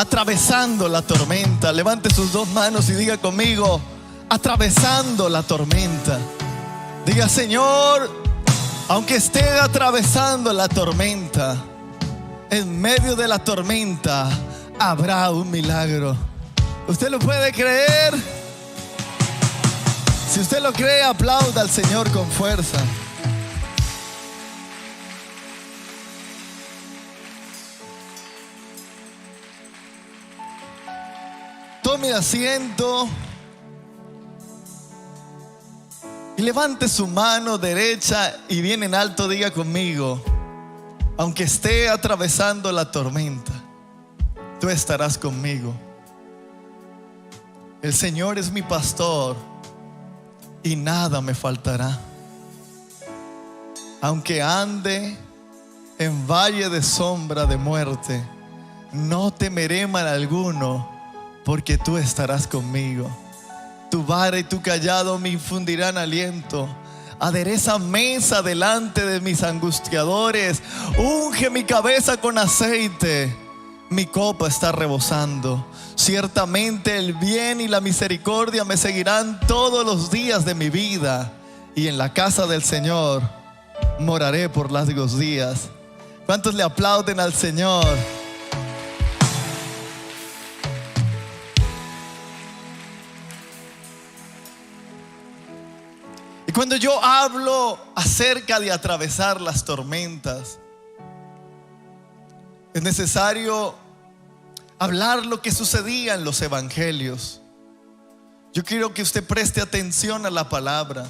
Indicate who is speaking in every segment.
Speaker 1: atravesando la tormenta. Levante sus dos manos y diga conmigo: atravesando la tormenta. Diga: Señor, aunque esté atravesando la tormenta, en medio de la tormenta habrá un milagro. ¿Usted lo puede creer? Si usted lo cree, aplauda al Señor con fuerza. Tome asiento y levante su mano derecha y bien en alto diga conmigo: aunque esté atravesando la tormenta, tú estarás conmigo. El Señor es mi pastor y nada me faltará. Aunque ande en valle de sombra de muerte, no temeré mal alguno, porque tú estarás conmigo. Tu vara y tu callado me infundirán aliento. Adereza mesa delante de mis angustiadores. Unge mi cabeza con aceite. Mi copa está rebosando. Ciertamente el bien y la misericordia me seguirán todos los días de mi vida, y en la casa del Señor moraré por largos días. ¿Cuántos le aplauden al Señor? Y cuando yo hablo acerca de atravesar las tormentas, es necesario hablar lo que sucedía en los evangelios. Yo quiero que usted preste atención a la palabra.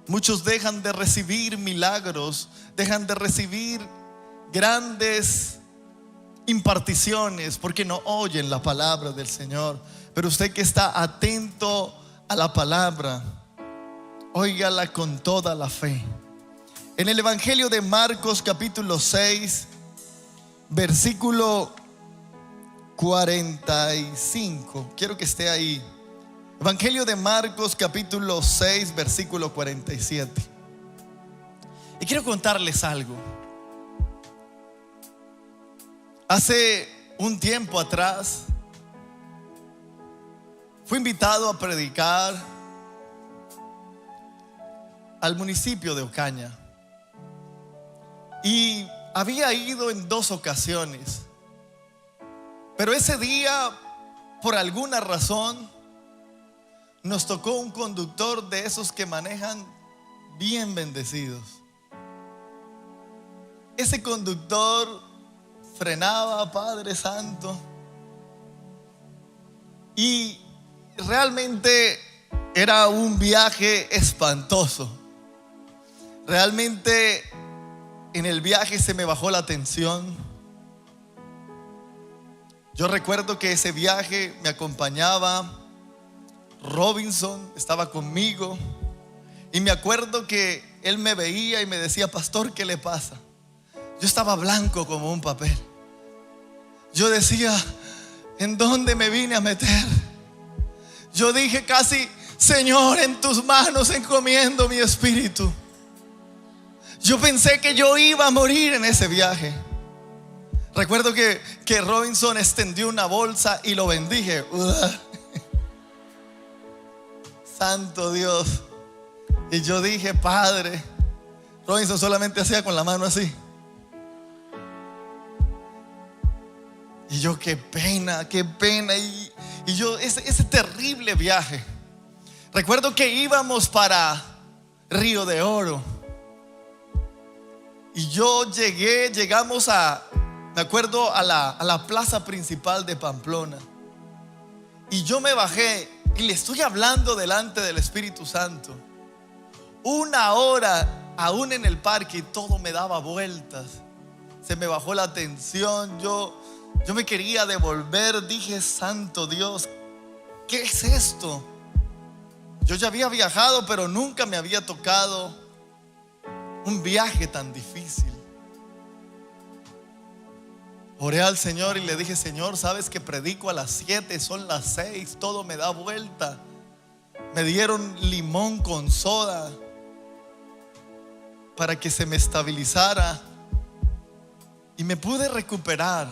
Speaker 1: Muchos dejan de recibir milagros, dejan de recibir grandes imparticiones porque no oyen la palabra del Señor. Pero usted que está atento a la palabra, óigala con toda la fe. En el Evangelio de Marcos capítulo 6, versículo 45. Quiero que esté ahí. Evangelio de Marcos capítulo 6, versículo 47. Y quiero contarles algo. Hace un tiempo atrás fui invitado a predicar al municipio de Ocaña, y había ido en 2 ocasiones, pero ese día, por alguna razón, nos tocó un conductor de esos que manejan bien bendecidos. Ese conductor frenaba, Padre Santo, y realmente era un viaje espantoso. Realmente en el viaje se me bajó la tensión. Yo recuerdo que ese viaje me acompañaba Robinson, estaba conmigo, y me acuerdo que él me veía y me decía: pastor, ¿qué le pasa? Yo estaba blanco como un papel. Yo decía: ¿en dónde me vine a meter? Yo dije casi: Señor, en tus manos encomiendo mi espíritu. Yo pensé que yo iba a morir en ese viaje. Recuerdo que Robinson extendió una bolsa y lo bendije. Santo Dios. Y yo dije: Padre. Robinson solamente hacía con la mano así. Y yo: qué pena, qué pena. Y yo, ese terrible viaje. Recuerdo que íbamos para Río de Oro. Y yo llegamos me acuerdo, a la plaza principal de Pamplona. Y yo me bajé y le estoy hablando delante del Espíritu Santo. 1 hora aún en el parque y todo me daba vueltas. Se me bajó la tensión. Yo me quería devolver. Dije: Santo Dios, ¿qué es esto? Yo ya había viajado, pero nunca me había tocado un viaje tan difícil. Oré al Señor y le dije: Señor, sabes que predico a las 7, son las 6, todo me da vuelta. Me dieron limón con soda para que se me estabilizara, y me pude recuperar.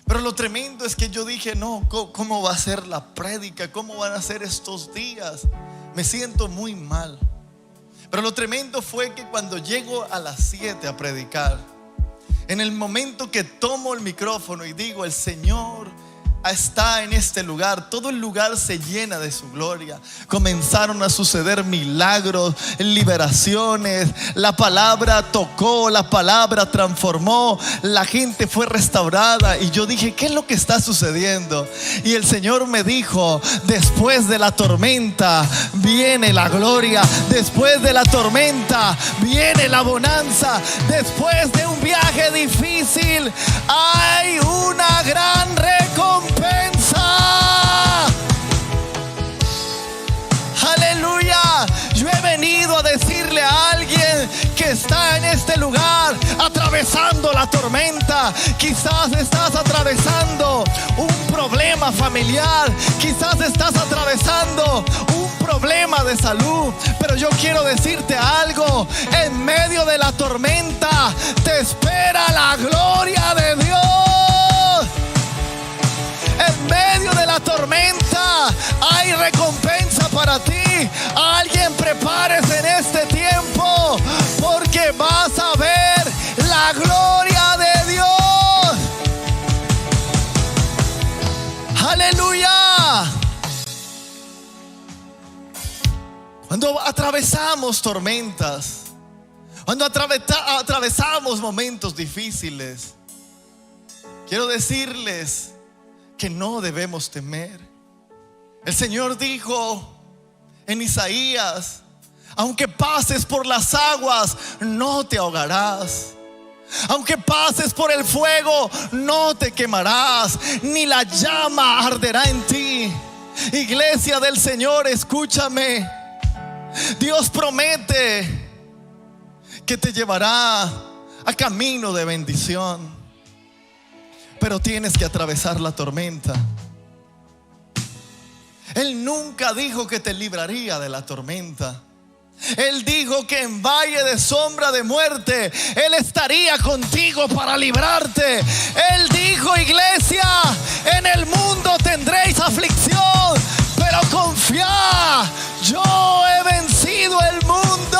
Speaker 1: Pero lo tremendo es que yo dije, no, ¿cómo va a ser la prédica? ¿Cómo van a ser estos días? Me siento muy mal. Pero lo tremendo fue que cuando llego a las 7 a predicar, en el momento que tomo el micrófono y digo, el Señor está en este lugar, todo el lugar se llena de su gloria. Comenzaron a suceder milagros, liberaciones. La palabra tocó, la palabra transformó, la gente fue restaurada. Y yo dije, ¿qué es lo que está sucediendo? Y el Señor me dijo, después de la tormenta viene la gloria. Después de la tormenta viene la bonanza. Después de un viaje difícil hay una gran recompensa. Aleluya. Yo he venido a decirle a alguien que está en este lugar atravesando la tormenta. Quizás estás atravesando un problema familiar, quizás estás atravesando un problema de salud, pero yo quiero decirte algo: en medio de la tormenta te espera la gloria de Dios. En medio de la tormenta hay recompensa para ti. Alguien prepárese en este tiempo, porque vas a ver la gloria de Dios. Aleluya. Cuando atravesamos tormentas, cuando atravesamos momentos difíciles, quiero decirles que no debemos temer. El Señor dijo en Isaías, aunque pases por las aguas, no te ahogarás. Aunque pases por el fuego, no te quemarás, ni la llama arderá en ti. Iglesia del Señor, escúchame. Dios promete que te llevará a camino de bendición, pero tienes que atravesar la tormenta. Él nunca dijo que te libraría de la tormenta. Él dijo que en valle de sombra de muerte Él estaría contigo para librarte. Él dijo, iglesia, en el mundo tendréis aflicción, pero confiad, yo he vencido el mundo.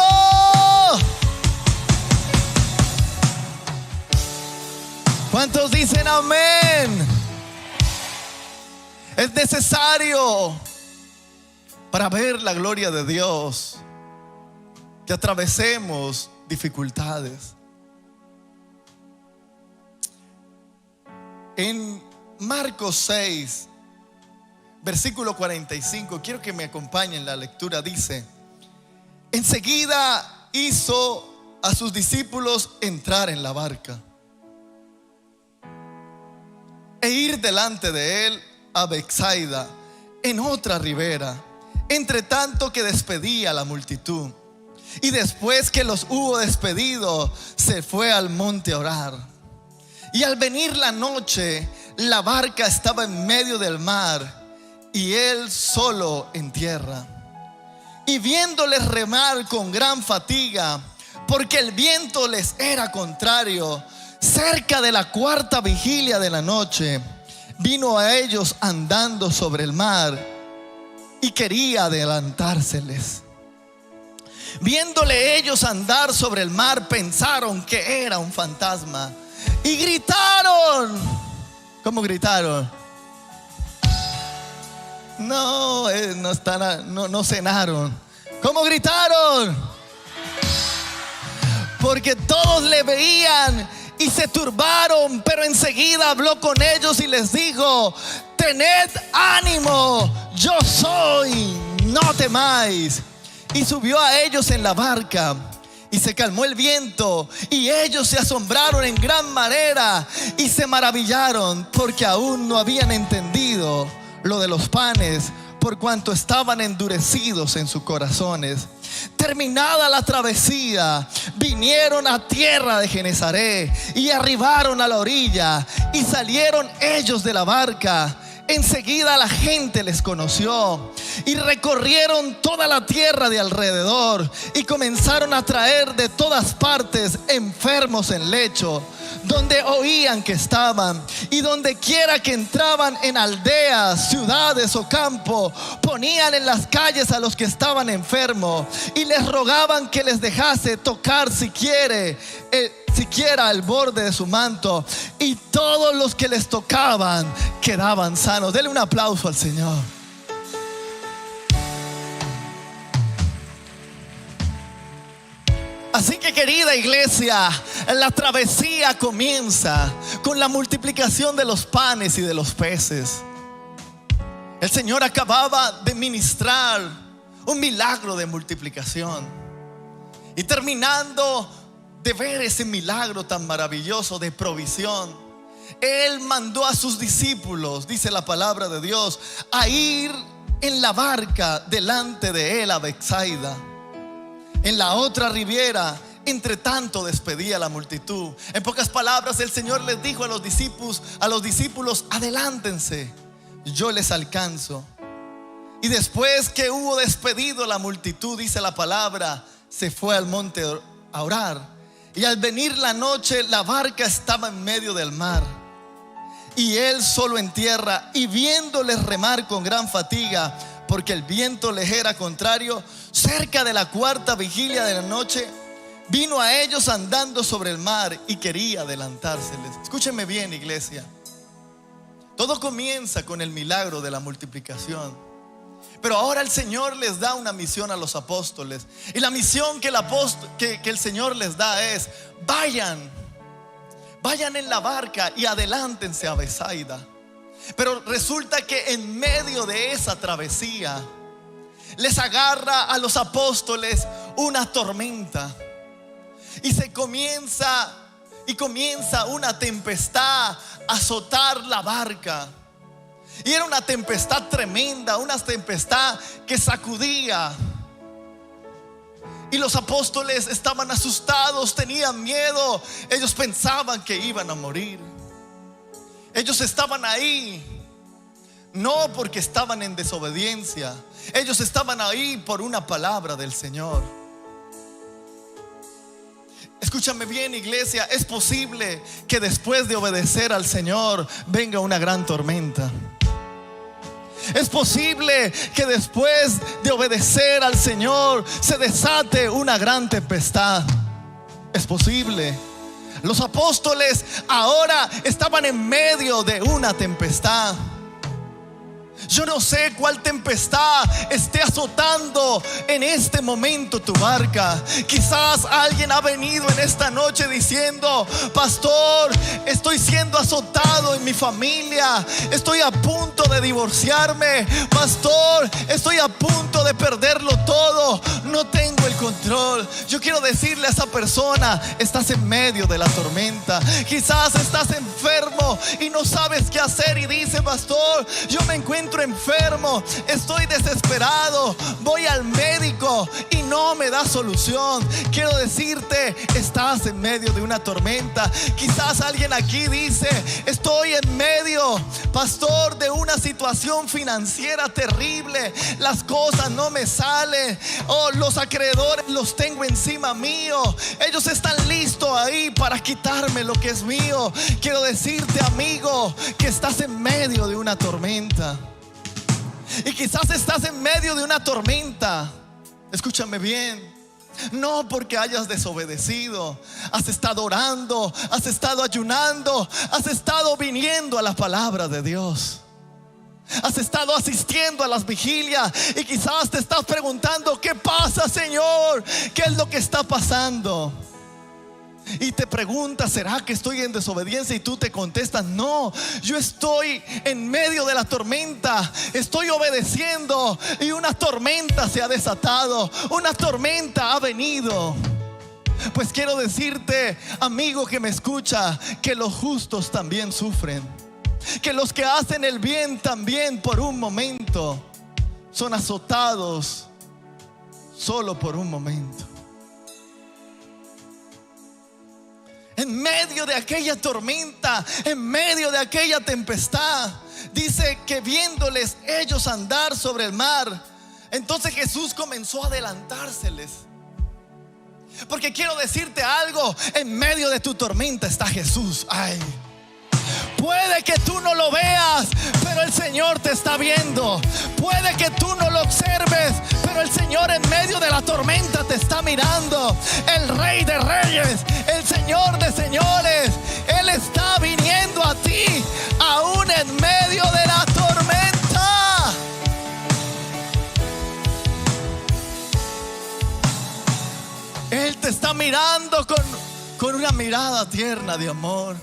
Speaker 1: ¿Cuántos dicen amén? Es necesario, para ver la gloria de Dios, que atravesemos dificultades. En Marcos 6, versículo 45, quiero que me acompañen la lectura. Dice: enseguida hizo a sus discípulos entrar en la barca e ir delante de él a Betsaida, en otra ribera, entre tanto que despedía a la multitud. Y después que los hubo despedido, se fue al monte a orar. Y al venir la noche, la barca estaba en medio del mar y él solo en tierra. Y viéndoles remar con gran fatiga, porque el viento les era contrario, cerca de la 4ª vigilia de la noche, vino a ellos andando sobre el mar y quería adelantárseles. Viéndole ellos andar sobre el mar, pensaron que era un fantasma y gritaron. ¿Cómo gritaron? No cenaron. ¿Cómo gritaron? Porque todos le veían y se turbaron, pero enseguida habló con ellos y les dijo: tened ánimo, yo soy, no temáis. Y subió a ellos en la barca y se calmó el viento, y ellos se asombraron en gran manera y se maravillaron, porque aún no habían entendido lo de los panes, por cuanto estaban endurecidos en sus corazones. Terminada la travesía, vinieron a tierra de Genesaret y arribaron a la orilla, y salieron ellos de la barca. Enseguida la gente les conoció y recorrieron toda la tierra de alrededor y comenzaron a traer de todas partes enfermos en lecho, donde oían que estaban, y donde quiera que entraban en aldeas, ciudades o campo, ponían en las calles a los que estaban enfermos y les rogaban que les dejase tocar siquiera el borde de su manto, y todos los que les tocaban quedaban sanos. Denle un aplauso al Señor. Así que, querida iglesia, la travesía comienza con la multiplicación de los panes y de los peces. El Señor acababa de ministrar un milagro de multiplicación, y terminando de ver ese milagro tan maravilloso de provisión, Él mandó a sus discípulos, dice la palabra de Dios, a ir en la barca delante de Él a Betsaida, en la otra riviera. Entre tanto despedía a la multitud. En pocas palabras, el Señor les dijo a los discípulos, adelántense, yo les alcanzo. Y después que hubo despedido a la multitud, dice la palabra, se fue al monte a orar. Y al venir la noche, la barca estaba en medio del mar, y Él solo en tierra. Y viéndoles remar con gran fatiga, porque el viento les era contrario, cerca de la cuarta vigilia de la noche, vino a ellos andando sobre el mar y quería adelantárseles. Escúchenme bien, iglesia. Todo comienza con el milagro de la multiplicación, pero ahora el Señor les da una misión a los apóstoles. Y la misión que el Señor les da es: vayan en la barca y adelántense a Betsaida. Pero resulta que en medio de esa travesía les agarra a los apóstoles una tormenta, y comienza una tempestad a azotar la barca. Y era una tempestad tremenda, una tempestad que sacudía. Y los apóstoles estaban asustados, tenían miedo. Ellos pensaban que iban a morir. Ellos estaban ahí no porque estaban en desobediencia. Ellos estaban ahí por una palabra del Señor. Escúchame bien, iglesia. Es posible que después de obedecer al Señor venga una gran tormenta. Es posible que después de obedecer al Señor se desate una gran tempestad. Es posible. Los apóstoles ahora estaban en medio de una tempestad. Yo no sé cuál tempestad esté azotando en este momento tu barca. Quizás alguien ha venido en esta noche diciendo: pastor, estoy siendo azotado en mi familia, estoy a punto de divorciarme, pastor, estoy a punto de perderlo todo, no tengo el control. Yo quiero decirle a esa persona: estás en medio de la tormenta. Quizás estás enfermo y no sabes qué hacer y dices: pastor, yo me encuentro enfermo, estoy desesperado, voy al médico y no me da solución. Quiero decirte: estás en medio de una tormenta. Quizás alguien aquí dice: estoy en medio, pastor, de una situación financiera terrible, las cosas no me salen, los acreedores los tengo encima mío, ellos están listos ahí para quitarme lo que es mío. Quiero decirte, amigo, que estás en medio de una tormenta. Y quizás estás en medio de una tormenta, escúchame bien, no porque hayas desobedecido. Has estado orando, has estado ayunando, has estado viniendo a la palabra de Dios, has estado asistiendo a las vigilias, y quizás te estás preguntando: ¿qué pasa, Señor? ¿Qué es lo que está pasando? Y te preguntas: ¿será que estoy en desobediencia? Y tú te contestas: no, yo estoy en medio de la tormenta, estoy obedeciendo, y una tormenta se ha desatado, una tormenta ha venido. Pues quiero decirte, amigo que me escucha, que los justos también sufren, que los que hacen el bien también por un momento son azotados, solo por un momento. En medio de aquella tormenta, en medio de aquella tempestad, dice que viéndoles ellos andar sobre el mar, entonces Jesús comenzó a adelantárseles. Porque quiero decirte algo, en medio de tu tormenta está Jesús. Ay, puede que tú no lo veas, pero el Señor te está viendo. Puede que tú no lo observes, pero el Señor en medio de la tormenta te está mirando. El Rey de Reyes, el Señor de Señores, Él está viniendo a ti, aún en medio de la tormenta. Él te está mirando con una mirada tierna de amor.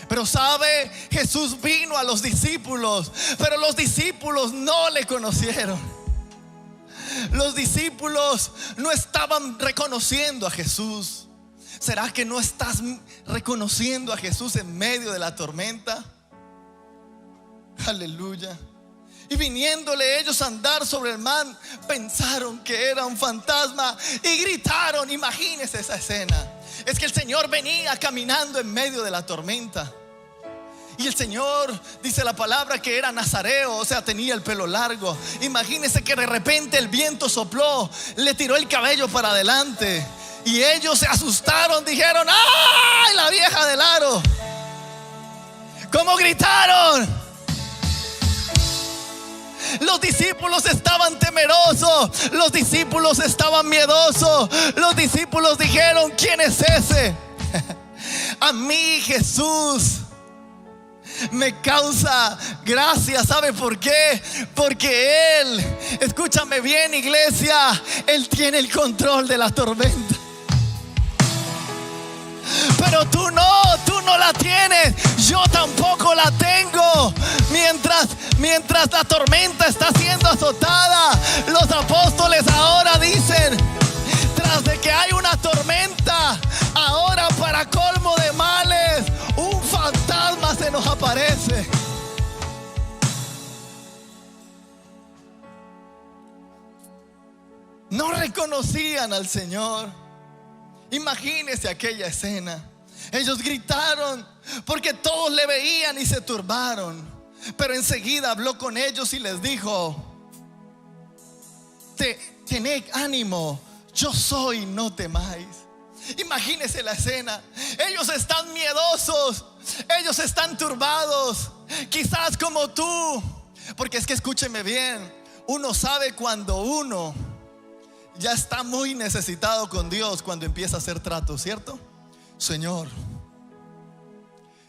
Speaker 1: Pero sabe, Jesús vino a los discípulos, pero los discípulos no le conocieron. Los discípulos no estaban reconociendo a Jesús. ¿Será que no estás reconociendo a Jesús en medio de la tormenta? Aleluya. Y viniéndole ellos a andar sobre el mar, pensaron que era un fantasma y gritaron. Imagínense esa escena. Es que el Señor venía caminando en medio de la tormenta. Y el Señor, dice la palabra, que era nazareo, o sea, tenía el pelo largo. Imagínense que de repente el viento sopló, le tiró el cabello para adelante. Y ellos se asustaron, dijeron: ¡ay, la vieja del aro! ¿Cómo gritaron? Los discípulos estaban temerosos, los discípulos estaban miedosos. Los discípulos dijeron: ¿quién es ese? A mí Jesús me causa gracia. ¿Sabe por qué? Porque Él, escúchame bien, iglesia, Él tiene el control de la tormenta. Pero tú no la tienes. Yo tampoco la tengo. Mientras la tormenta está siendo azotada, los apóstoles ahora dicen: tras de que hay una tormenta, ahora para colmo de males, un fantasma se nos aparece. No reconocían al Señor. Imagínense aquella escena. Ellos gritaron porque todos le veían y se turbaron. Pero enseguida habló con ellos y les dijo: tened ánimo, yo soy, no temáis. Imagínense la escena. Ellos están miedosos, ellos están turbados, quizás como tú. Porque es que escúcheme bien, uno sabe cuando uno ya está muy necesitado con Dios, cuando empieza a hacer tratos, ¿cierto? Señor,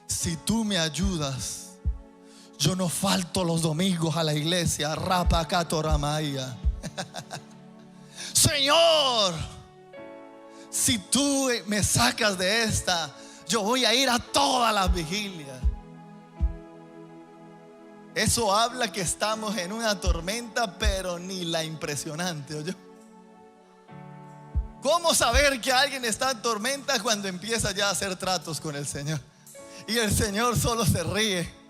Speaker 1: si tú me ayudas, yo no falto los domingos a la iglesia. Rapacatoramaya. Señor, si tú me sacas de esta, yo voy a ir a todas las vigilias. Eso habla que estamos en una tormenta, pero ni la impresionante, ¿oye? ¿Cómo saber que alguien está en tormenta cuando empieza ya a hacer tratos con el Señor? Y el Señor solo se ríe.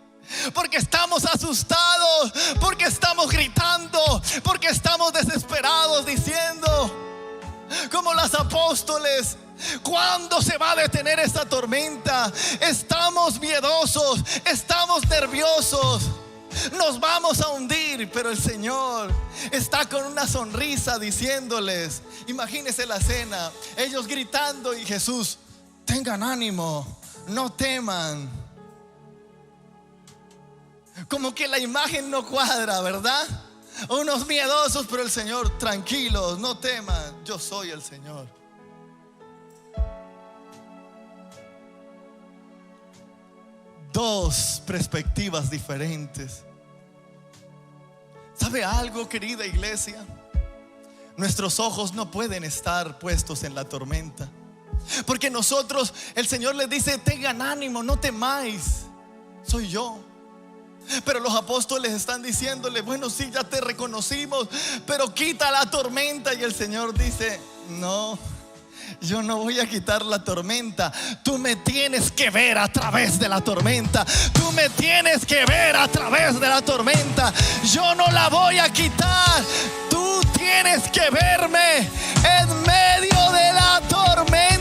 Speaker 1: Porque estamos asustados, porque estamos gritando, porque estamos desesperados diciendo, como los apóstoles: ¿cuándo se va a detener esta tormenta? Estamos miedosos, estamos nerviosos, nos vamos a hundir. Pero el Señor está con una sonrisa diciéndoles, imagínense la escena, ellos gritando y Jesús: tengan ánimo, no teman. Como que la imagen no cuadra, ¿verdad? Unos miedosos, pero el Señor: tranquilos, no teman, yo soy el Señor. Dos perspectivas diferentes. ¿Sabe algo, querida iglesia? Nuestros ojos no pueden estar puestos en la tormenta, porque nosotros, el Señor les dice: tengan ánimo, no temáis, soy yo. Pero los apóstoles están diciéndole: bueno, sí, ya te reconocimos, pero quita la tormenta. Y el Señor dice: no, yo no voy a quitar la tormenta. Tú me tienes que ver a través de la tormenta. Tú me tienes que ver a través de la tormenta. Yo no la voy a quitar. Tú tienes que verme en medio de la tormenta.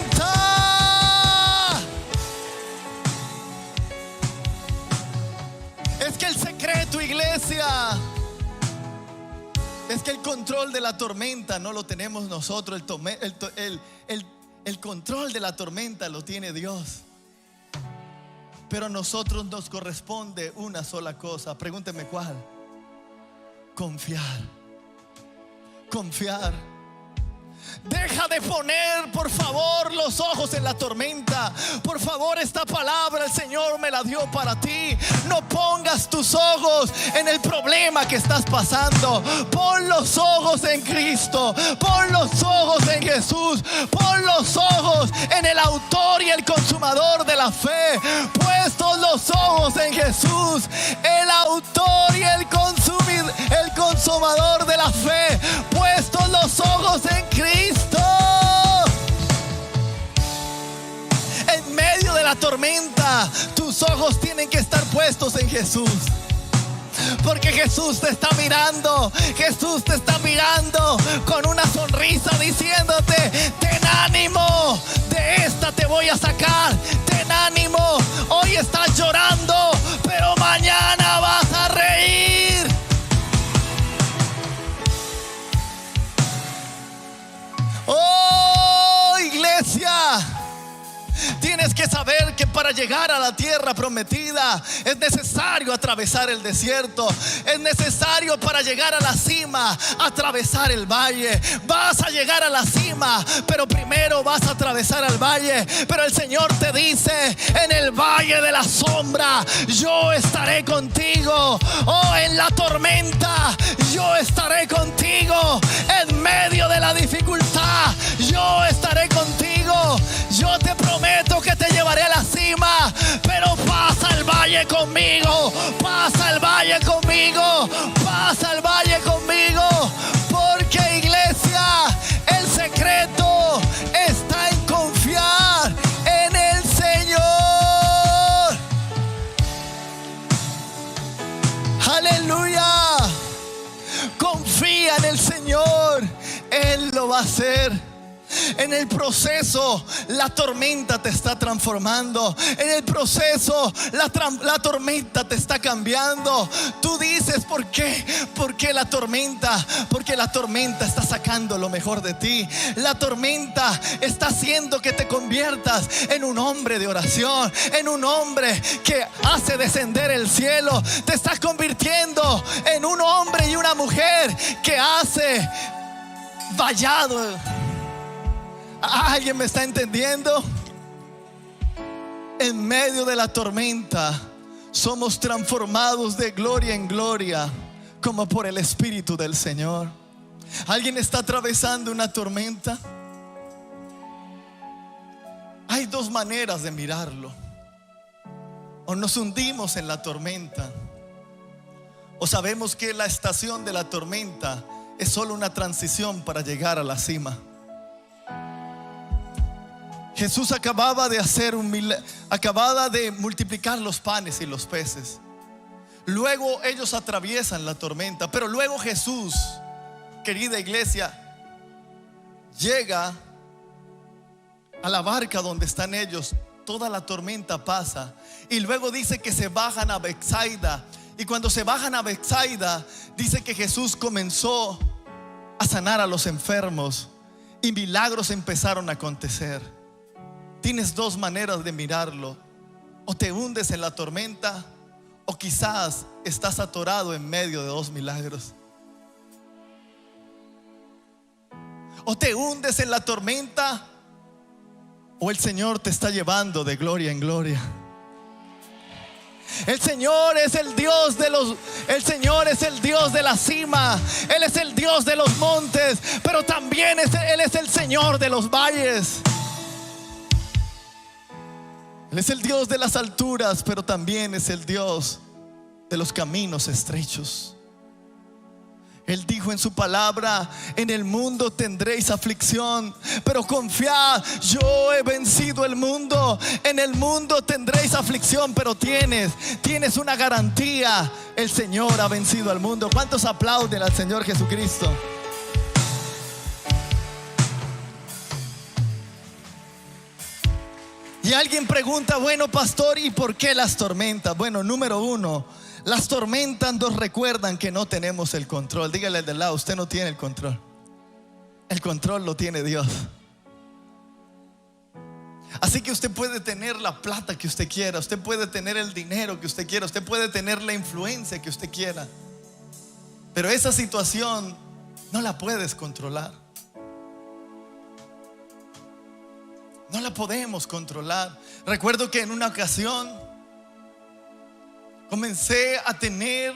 Speaker 1: Es que el secreto, iglesia, Es que el control de la tormenta no lo tenemos nosotros. El control de la tormenta lo tiene Dios. Pero a nosotros nos corresponde una sola cosa. Pregúnteme cuál. Confiar. Confiar. Deja de poner, por favor, los ojos en la tormenta. Por favor, esta palabra el Señor me la dio para ti. No pongas tus ojos en el problema que estás pasando. Pon los ojos en Cristo. Pon los ojos en Jesús. Pon los ojos en el autor y el consumador de la fe. Puestos los ojos en Jesús, el autor y el consumador de la fe. Puestos los ojos en Cristo. En medio de la tormenta, tus ojos tienen que estar puestos en Jesús. Porque Jesús te está mirando. Jesús te está mirando con una sonrisa diciéndote: ten ánimo, de esta te voy a sacar. Ten ánimo, hoy estás llorando, pero mañana vas a reír. Oh, iglesia, tienes que saber que para llegar a la tierra prometida es necesario atravesar el desierto. Es necesario, para llegar a la cima, atravesar el valle. Vas a llegar a la cima, pero primero vas a atravesar el valle. Pero el Señor te dice: en el valle de la sombra yo estaré contigo. Oh, en la tormenta yo estaré contigo. En medio de la dificultad yo estaré contigo. Yo te prometo que te llevaré a la cima, pero pasa el valle conmigo. Pasa el valle conmigo. Pasa el valle conmigo. Porque, iglesia, el secreto está en confiar en el Señor. Aleluya. Confía en el Señor. Él lo va a hacer. En el proceso, la tormenta te está transformando. En el proceso, la tormenta te está cambiando. Tú dices: ¿por qué? ¿Por qué la tormenta? Porque la tormenta está sacando lo mejor de ti. La tormenta está haciendo que te conviertas en un hombre de oración, en un hombre que hace descender el cielo. Te estás convirtiendo en un hombre y una mujer que hace vallado. ¿Alguien me está entendiendo? En medio de la tormenta somos transformados de gloria en gloria, como por el Espíritu del Señor. ¿Alguien está atravesando una tormenta? Hay dos maneras de mirarlo. O nos hundimos en la tormenta, o sabemos que la estación de la tormenta es solo una transición para llegar a la cima. Jesús acababa de hacer acababa de multiplicar los panes y los peces. Luego ellos atraviesan la tormenta, pero luego Jesús, querida iglesia, llega a la barca donde están ellos. Toda la tormenta pasa y luego dice que se bajan a Betsaida. Y cuando se bajan a Betsaida, dice que Jesús comenzó a sanar a los enfermos y milagros empezaron a acontecer. Tienes dos maneras de mirarlo: o te hundes en la tormenta, o quizás estás atorado en medio de dos milagros. O te hundes en la tormenta, o el Señor te está llevando de gloria en gloria. El Señor es el Dios de la cima. Él es el Dios de los montes, pero también Él es el Señor de los valles. Él es el Dios de las alturas, pero también es el Dios de los caminos estrechos. Él dijo en su palabra: en el mundo tendréis aflicción, pero confiad, yo he vencido el mundo. En el mundo tendréis aflicción, pero tienes una garantía: el Señor ha vencido al mundo. ¿Cuántos aplauden al Señor Jesucristo? Y alguien pregunta: bueno, pastor, ¿y por qué las tormentas? Bueno, número uno, Las tormentas nos recuerdan que no tenemos el control. Dígale al de lado: usted no tiene el control. El control lo tiene Dios. Así que usted puede tener la plata que usted quiera, usted puede tener el dinero que usted quiera, usted puede tener la influencia que usted quiera, pero esa situación no la puedes controlar. No la podemos controlar. Recuerdo que en una ocasión comencé a tener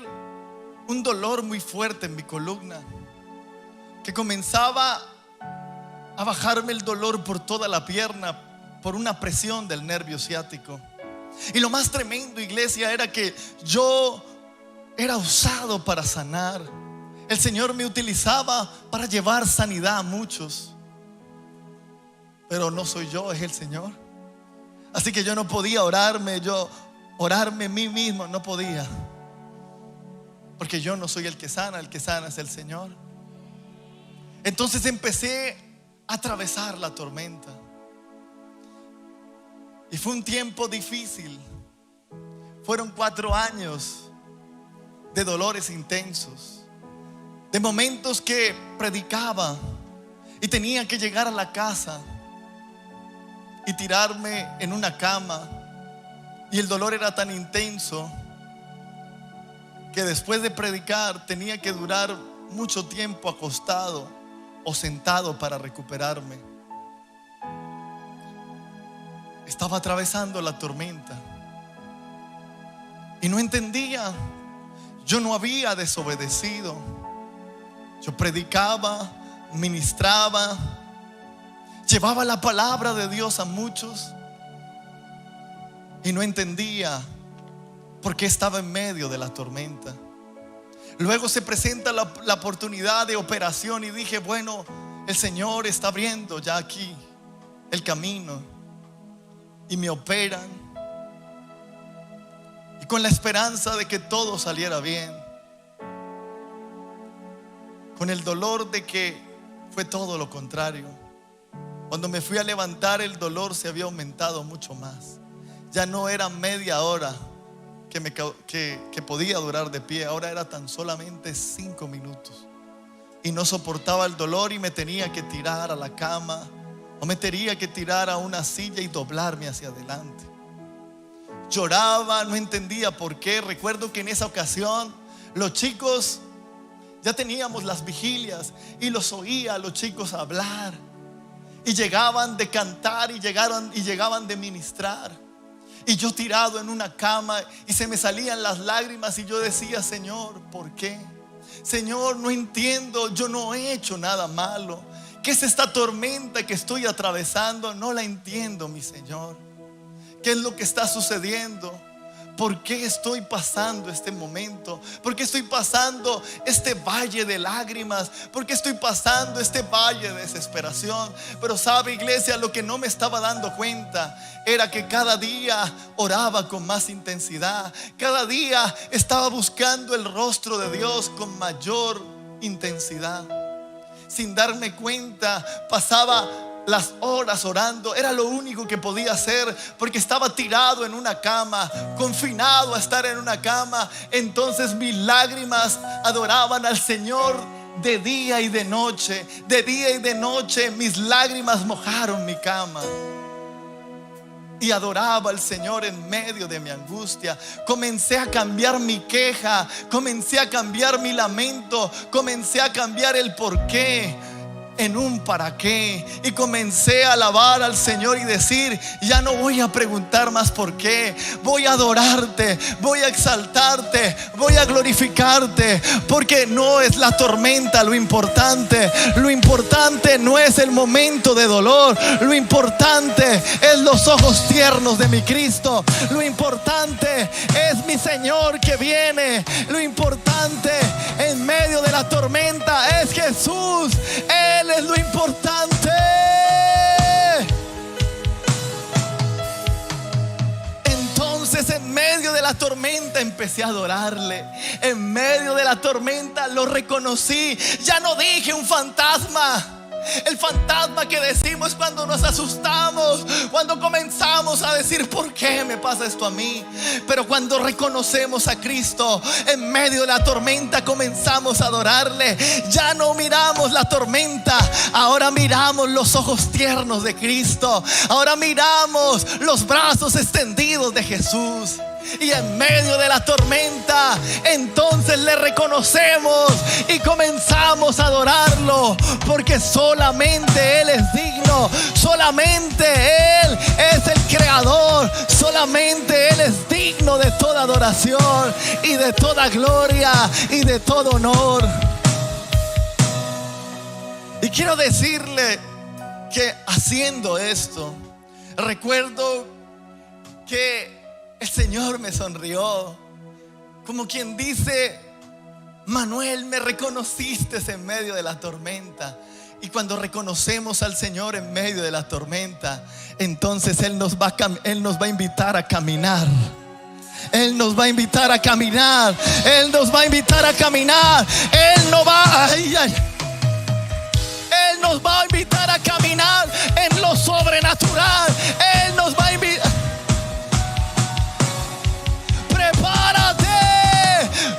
Speaker 1: un dolor muy fuerte en mi columna, que comenzaba a bajarme el dolor por toda la pierna, por una presión del nervio ciático. Y lo más tremendo, iglesia, era que yo era usado para sanar. El Señor me utilizaba para llevar sanidad a muchos, pero no soy yo, es el Señor. Así que yo no podía orarme a mí mismo, no podía, porque yo no soy el que sana es el Señor. Entonces empecé a atravesar la tormenta. Y fue un tiempo difícil. Fueron 4 años de dolores intensos, de momentos que predicaba y tenía que llegar a la casa y tirarme en una cama, y el dolor era tan intenso que después de predicar tenía que durar mucho tiempo acostado o sentado para recuperarme. Estaba atravesando la tormenta y no entendía. Yo no había desobedecido. Yo predicaba, ministraba, llevaba la palabra de Dios a muchos y no entendía por qué estaba en medio de la tormenta. Luego se presenta la oportunidad de operación y dije: bueno, el Señor está abriendo ya aquí el camino. Y me operan, y con la esperanza de que todo saliera bien, con el dolor de que fue todo lo contrario. Cuando me fui a levantar, el dolor se había aumentado mucho más. Ya no era media hora que podía durar de pie, ahora era tan solamente 5 minutos. Y no soportaba el dolor y me tenía que tirar a la cama, o me tenía que tirar a una silla y doblarme hacia adelante. Lloraba, no entendía por qué. Recuerdo que en esa ocasión los chicos, ya teníamos las vigilias y los oía a los chicos hablar, y llegaban de cantar y llegaban de ministrar, y yo tirado en una cama y se me salían las lágrimas y yo decía: Señor, ¿por qué? Señor, no entiendo, yo no he hecho nada malo. ¿Qué es esta tormenta que estoy atravesando? No la entiendo, mi Señor. ¿Qué es lo que está sucediendo? ¿Por qué estoy pasando este momento? ¿Por qué estoy pasando este valle de lágrimas? ¿Por qué estoy pasando este valle de desesperación? Pero sabe, iglesia, lo que no me estaba dando cuenta era que cada día oraba con más intensidad. Cada día estaba buscando el rostro de Dios con mayor intensidad. Sin darme cuenta, pasaba las horas orando. Era lo único que podía hacer, porque estaba tirado en una cama, confinado a estar en una cama. Entonces mis lágrimas adoraban al Señor de día y de noche. De día y de noche mis lágrimas mojaron mi cama, y adoraba al Señor en medio de mi angustia. Comencé a cambiar mi queja, comencé a cambiar mi lamento, comencé a cambiar el por qué en un para qué, y comencé a alabar al Señor y decir: ya no voy a preguntar más por qué, voy a adorarte, voy a exaltarte, voy a glorificarte, porque no es la tormenta lo importante no es el momento de dolor, lo importante es los ojos tiernos de mi Cristo, lo importante es mi Señor que viene, lo importante en medio de la tormenta es Jesús. Él es lo importante. Entonces, en medio de la tormenta empecé a adorarle. En medio de la tormenta lo reconocí. Ya no dije un fantasma, El fantasma que decimos cuando nos asustamos, cuando comenzamos a decir: ¿por qué me pasa esto a mí? Pero cuando reconocemos a Cristo en medio de la tormenta, comenzamos a adorarle. Ya no miramos la tormenta, ahora miramos los ojos tiernos de Cristo. Ahora miramos los brazos extendidos de Jesús. Y en medio de la tormenta, entonces le reconocemos y comenzamos a adorarlo, porque solamente Él es digno, solamente Él es el creador, solamente Él es digno de toda adoración y de toda gloria y de todo honor. Y quiero decirle que haciendo esto, recuerdo que el Señor me sonrió, como quien dice: Manuel, me reconociste en medio de la tormenta. Y cuando reconocemos al Señor en medio de la tormenta, entonces Él nos va a invitar a caminar. Él nos va a invitar a caminar. Él nos va a invitar a caminar. Él nos va Él nos va a invitar a caminar en lo sobrenatural. Él nos va a invitar. Prepárate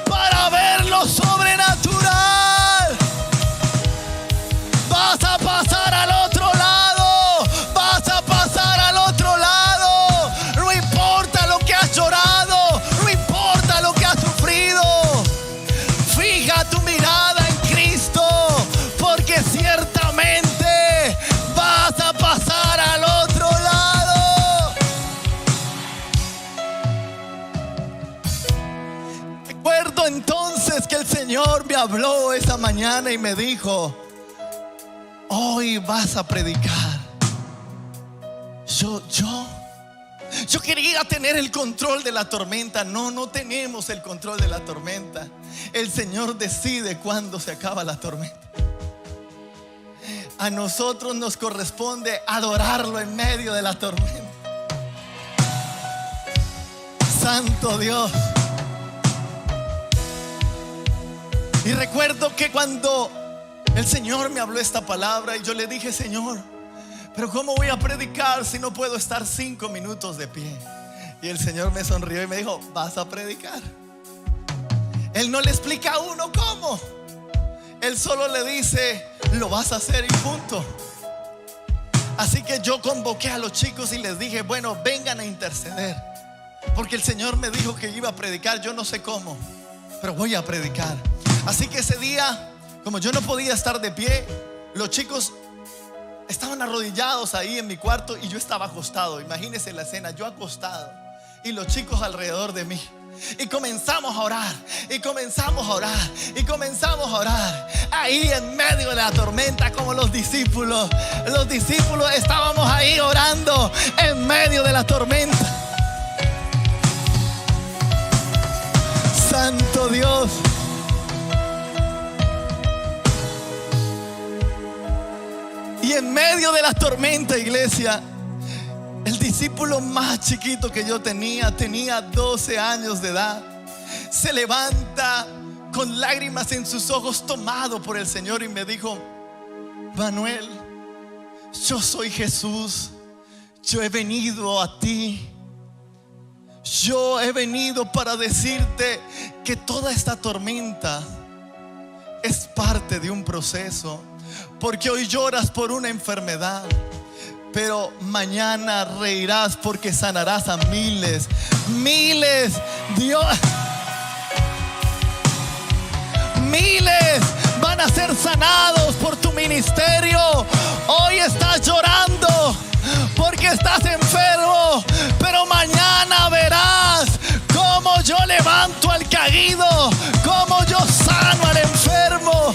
Speaker 1: para ver lo sobrenatural. Vas a pasar al otro lado. Vas a pasar al otro lado. No importa lo que has llorado, no importa lo que has sufrido. Fija tu mirada en Cristo, porque ciertamente vas a pasar al otro lado. Recuerdo entonces que el Señor me habló esa mañana y me dijo: hoy vas a predicar. Yo quería tener el control de la tormenta. No tenemos el control de la tormenta. El Señor decide cuándo se acaba la tormenta. A nosotros nos corresponde adorarlo en medio de la tormenta. Santo Dios. Y recuerdo que cuando el Señor me habló esta palabra, y yo le dije: Señor, pero ¿cómo voy a predicar si no puedo estar 5 minutos de pie? Y el Señor me sonrió y me dijo: vas a predicar. Él no le explica a uno cómo. Él solo le dice: lo vas a hacer y punto. Así que yo convoqué a los chicos y les dije: bueno, vengan a interceder, porque el Señor me dijo que iba a predicar. Yo no sé cómo, pero voy a predicar. Así que ese día, como yo no podía estar de pie, los chicos estaban arrodillados ahí en mi cuarto y yo estaba acostado. Imagínense la escena, yo acostado y los chicos alrededor de mí. Y comenzamos a orar, y comenzamos a orar, y comenzamos a orar. Ahí en medio de la tormenta, como los discípulos estábamos ahí orando en medio de la tormenta. Santo Dios. Y en medio de la tormenta, iglesia, el discípulo más chiquito que yo tenía 12 años de edad, se levanta con lágrimas en sus ojos, tomado por el Señor, y me dijo: Manuel, yo soy Jesús. Yo he venido a ti. Yo he venido para decirte que toda esta tormenta es parte de un proceso. Porque hoy lloras por una enfermedad, pero mañana reirás porque sanarás a miles. Dios, miles van a ser sanados por tu ministerio. Hoy estás llorando porque estás enfermo, pero mañana verás cómo yo levanto al caído, cómo yo sano al enfermo.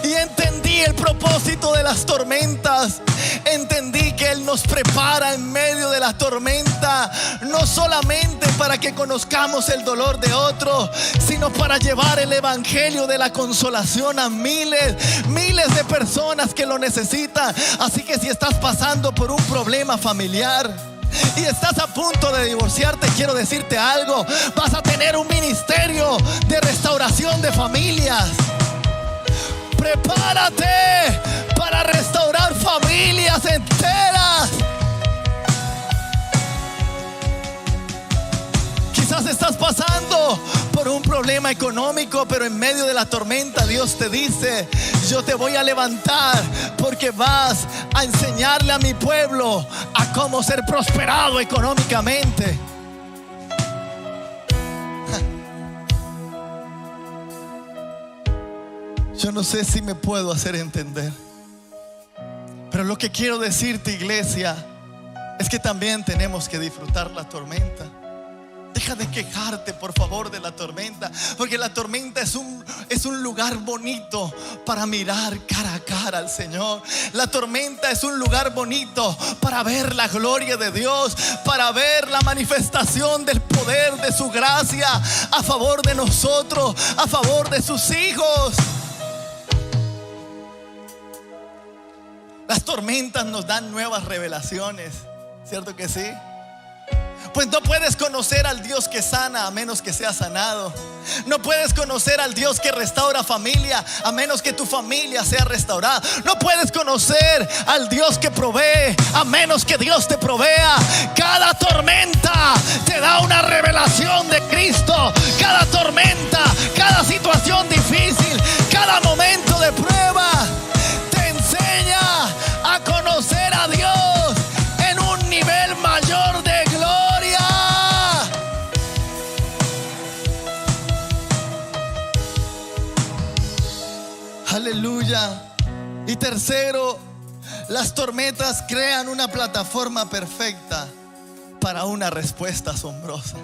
Speaker 1: Y entendí el propósito de las tormentas. Entendí que Él nos prepara en medio de la tormenta, no solamente para que conozcamos el dolor de otro, sino para llevar el evangelio de la consolación a miles de personas que lo necesitan. Así que si estás pasando por un problema familiar y estás a punto de divorciarte, quiero decirte algo: vas a tener un ministerio de restauración de familias. Prepárate para restaurar familias enteras. Quizás estás pasando por un problema económico, pero en medio de la tormenta Dios te dice: yo te voy a levantar, porque vas a enseñarle a mi pueblo a cómo ser prosperado económicamente. Yo no sé si me puedo hacer entender, pero lo que quiero decirte, iglesia, es que también tenemos que disfrutar la tormenta. Deja de quejarte, por favor, de la tormenta, porque la tormenta es un lugar bonito para mirar cara a cara al Señor. La tormenta es un lugar bonito para ver la gloria de Dios, para ver la manifestación del poder de su gracia a favor de nosotros, a favor de sus hijos. Las tormentas nos dan nuevas revelaciones, ¿cierto que sí? Pues no puedes conocer al Dios que sana a menos que seas sanado. No puedes conocer al Dios que restaura familia a menos que tu familia sea restaurada. No puedes conocer al Dios que provee a menos que Dios te provea. Cada tormenta te da una revelación de Cristo. Cada tormenta, cada situación difícil, cada momento de prueba te enseña a conocer a Dios en un nivel mayor de gloria. Aleluya. Y tercero, las tormentas crean una plataforma perfecta para una respuesta asombrosa.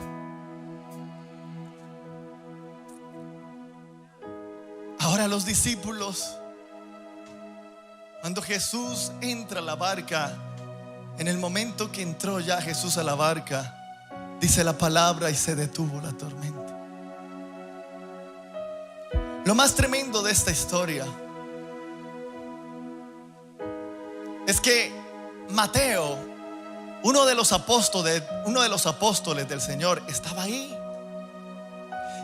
Speaker 1: Ahora los discípulos, cuando Jesús entra a la barca, en el momento que entró ya Jesús a la barca, dice la palabra, y se detuvo la tormenta. Lo más tremendo de esta historia es que Mateo, uno de los apóstoles del Señor, estaba ahí.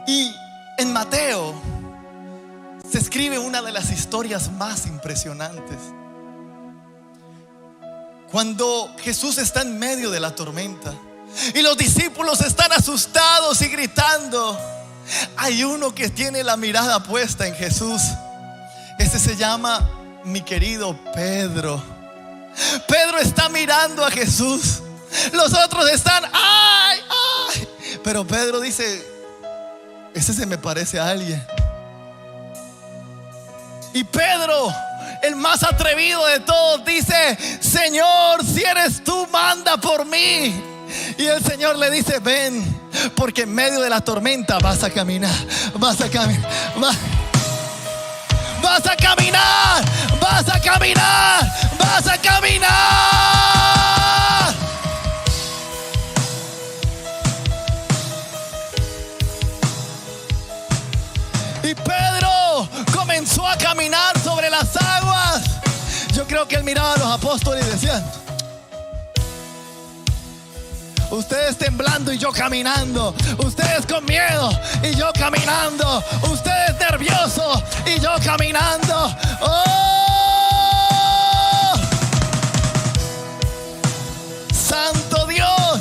Speaker 1: Y en Mateo se escribe una de las historias más impresionantes. Cuando Jesús está en medio de la tormenta y los discípulos están asustados y gritando, hay uno que tiene la mirada puesta en Jesús. Ese se llama mi querido Pedro. Pedro está mirando a Jesús. Los otros están, ¡ay, ay! Pero Pedro dice: ese se me parece a alguien. Y Pedro, el más atrevido de todos, dice: Señor, si eres tú, manda por mí. Y el Señor le dice: ven, porque en medio de la tormenta vas a caminar. Vas a caminar. Vas a caminar. Vas a caminar. Vas a caminar. Y Pedro comenzó a caminar sobre las aguas. Yo creo que él miraba a los apóstoles y decía: ustedes temblando y yo caminando, ustedes con miedo y yo caminando, ustedes nerviosos y yo caminando. ¡Oh! ¡Santo Dios!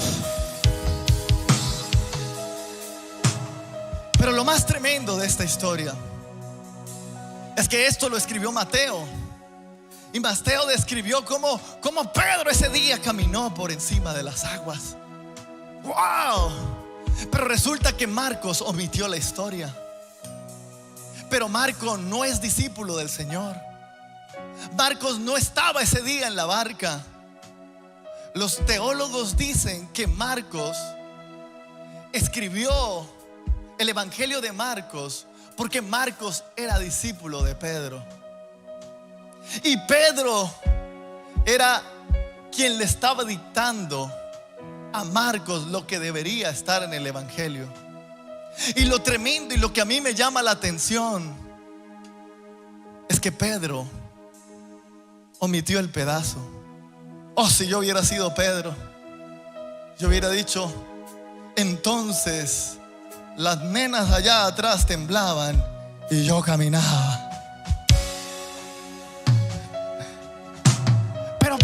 Speaker 1: Pero lo más tremendo de esta historia es que esto lo escribió Mateo. Y Mateo describió cómo Pedro ese día caminó por encima de las aguas. ¡Wow! Pero resulta que Marcos omitió la historia. Pero Marcos no es discípulo del Señor. Marcos no estaba ese día en la barca. Los teólogos dicen que Marcos escribió el Evangelio de Marcos porque Marcos era discípulo de Pedro. Y Pedro era quien le estaba dictando a Marcos lo que debería estar en el Evangelio. Y lo tremendo y lo que a mí me llama la atención es que Pedro omitió el pedazo. Oh, si yo hubiera sido Pedro, yo hubiera dicho: entonces las nenas allá atrás temblaban y yo caminaba.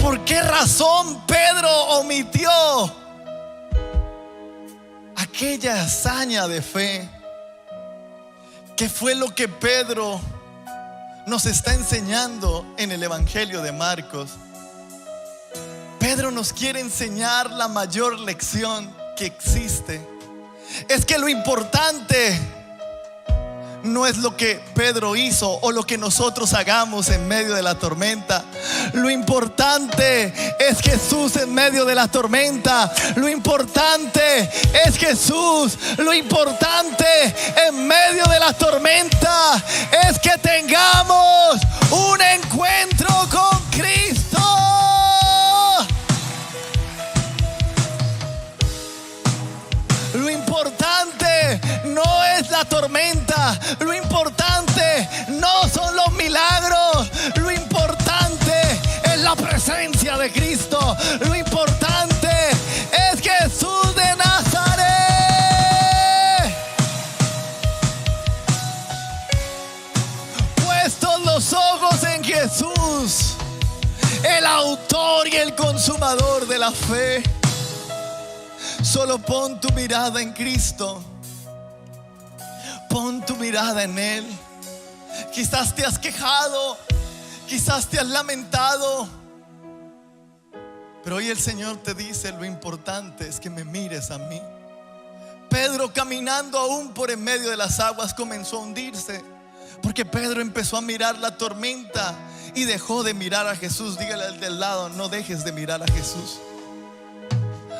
Speaker 1: ¿por qué razón Pedro omitió aquella hazaña de fe? ¿Qué fue lo que Pedro nos está enseñando en el Evangelio de Marcos? Pedro nos quiere enseñar la mayor lección que existe. Es que lo importante no es lo que Pedro hizo o lo que nosotros hagamos en medio de la tormenta. Lo importante es Jesús en medio de la tormenta. Lo importante es Jesús. Lo importante en medio de la tormenta es que tengamos un encuentro con Cristo. Lo importante no es la tormenta. Lo importante no son los milagros. Lo importante es la presencia de Cristo. Lo importante es Jesús de Nazaret. Puestos los ojos en Jesús, el autor y el consumador de la fe. Solo pon tu mirada en Cristo. Pon tu mirada en Él. Quizás te has quejado, quizás te has lamentado, pero hoy el Señor te dice: lo importante es que me mires a mí. Pedro, caminando aún por en medio de las aguas, comenzó a hundirse, porque Pedro empezó a mirar la tormenta y dejó de mirar a Jesús. Dígale al del lado: no dejes de mirar a Jesús.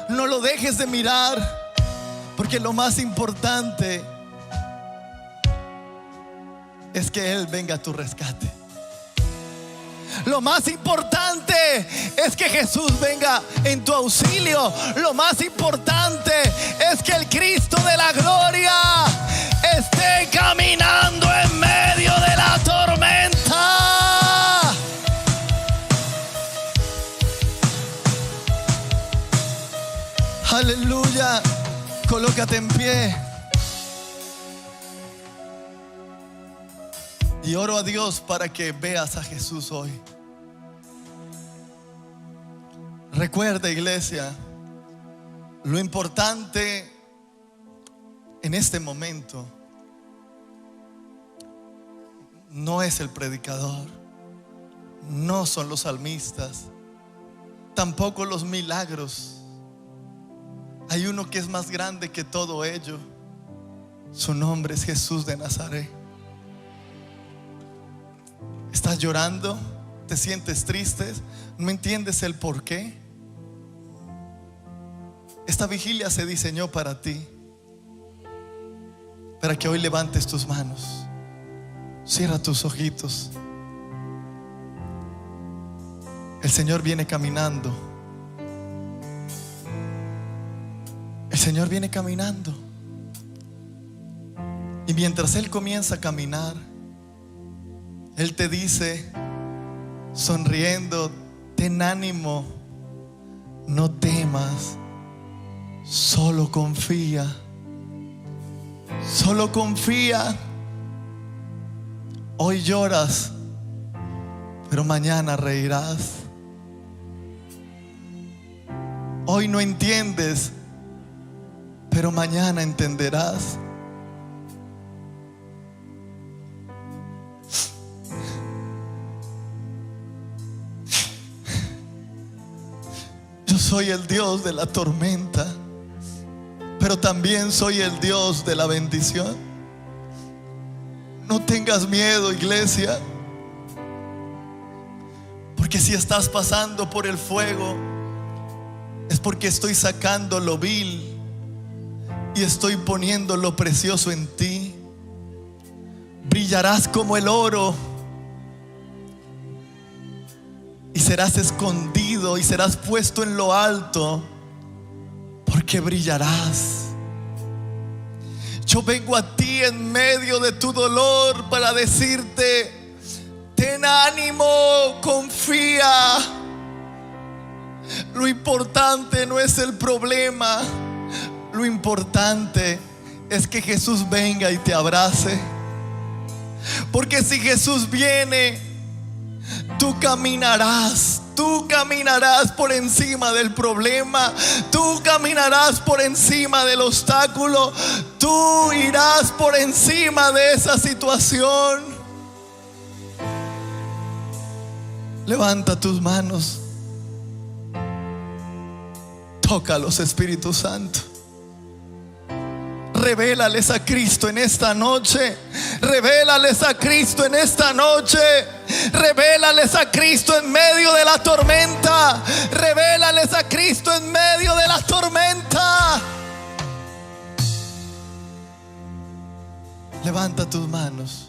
Speaker 1: No lo dejes de mirar, porque lo más importante es que Él venga a tu rescate. Lo más importante es que Jesús venga en tu auxilio. Lo más importante es que el Cristo de la gloria esté caminando en medio de la tormenta. Aleluya. Colócate en pie. Y oro a Dios para que veas a Jesús hoy. Recuerda, iglesia, lo importante en este momento no es el predicador, no son los salmistas, tampoco los milagros. Hay uno que es más grande que todo ello. Su nombre es Jesús de Nazaret. ¿Estás llorando? ¿Te sientes triste? ¿No entiendes el por qué? Esta vigilia se diseñó para ti, para que hoy levantes tus manos. Cierra tus ojitos. El Señor viene caminando. El Señor viene caminando. Y mientras Él comienza a caminar, Él te dice, sonriendo: ten ánimo, no temas, solo confía. Solo confía. Hoy lloras, pero mañana reirás. Hoy no entiendes, pero mañana entenderás. Yo soy el Dios de la tormenta, pero también soy el Dios de la bendición. No tengas miedo, iglesia, porque si estás pasando por el fuego, es porque estoy sacando lo vil y estoy poniendo lo precioso en ti. Brillarás como el oro y serás escondido y serás puesto en lo alto, porque brillarás. Yo vengo a ti en medio de tu dolor para decirte: ten ánimo, confía. Lo importante no es el problema, lo importante es que Jesús venga y te abrace. Porque si Jesús viene, tú caminarás, tú caminarás por encima del problema, tú caminarás por encima del obstáculo, tú irás por encima de esa situación. Levanta tus manos, tócalos, Espíritu Santo. Revélales a Cristo en esta noche. Revélales a Cristo en esta noche. Revélales a Cristo en medio de la tormenta. Revélales a Cristo en medio de la tormenta. Levanta tus manos.